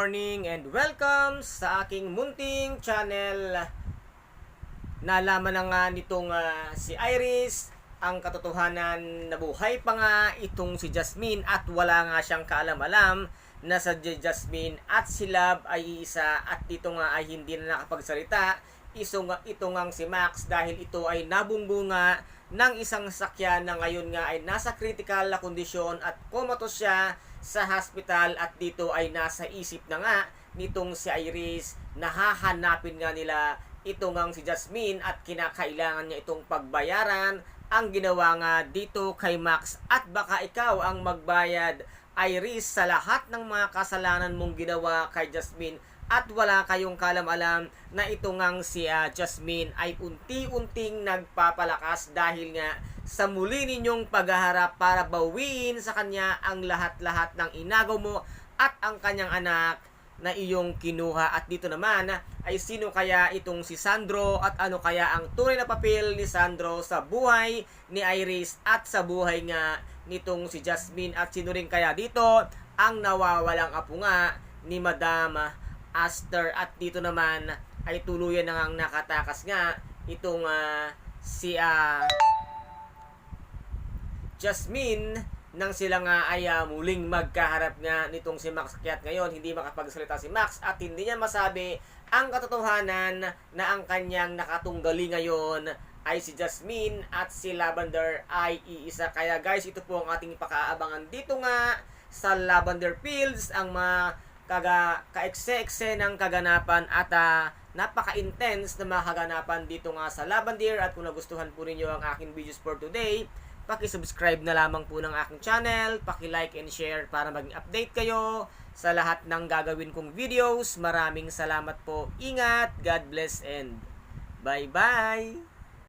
morning and welcome sa aking munting channel. Nalaman na nga nitong si Iris ang katotohanan na buhay pa nga itong si Jasmine at wala nga siyang kaalam-alam na sa Jasmine at si Love ay isa at dito nga ay hindi na nakapagsalita. Ito nga si Max dahil ito ay nabumbunga ng isang sakyan na ngayon nga ay nasa critical na kondisyon at comatose siya sa hospital at dito ay nasa isip na nga nitong si Iris na hahanapin nga nila ito ngang si Jasmine at kinakailangan niya itong pagbayaran ang ginawa nga dito kay Max at baka ikaw ang magbayad Iris sa lahat ng mga kasalanan mong ginawa kay Jasmine at wala kayong kalam-alam na ito ngang si Jasmine ay unti-unting nagpapalakas dahil nga sa muli ninyong paghaharap para bawiin sa kanya ang lahat-lahat ng inagaw mo at ang kanyang anak na iyong kinuha. At dito naman ay sino kaya itong si Sandro at ano kaya ang tunay na papel ni Sandro sa buhay ni Iris at sa buhay nga nitong si Jasmine at sino rin kaya dito ang nawawalang apo nga ni Madam Aster. At dito naman ay tuluyan na ngang nakatakas nga itong si Jasmine nang sila nga ay muling magkaharap nga nitong si Max. Kaya't ngayon hindi makapagsalita si Max at hindi niya masabi ang katotohanan na ang kanyang nakatunggali ngayon ay si Jasmine at si Lavender ay iisa. Kaya guys, ito po ang ating pakaabangan dito nga sa Lavender Fields, ang mga ka-ekse-ekse ng kaganapan at napaka-intense na mga kaganapan dito nga sa Lavender. At kung nagustuhan po ninyo ang aking videos for today, paki-subscribe na lamang po ng aking channel, paki-like and share para maging update kayo sa lahat ng gagawin kong videos. Maraming salamat po. Ingat, God bless and bye-bye!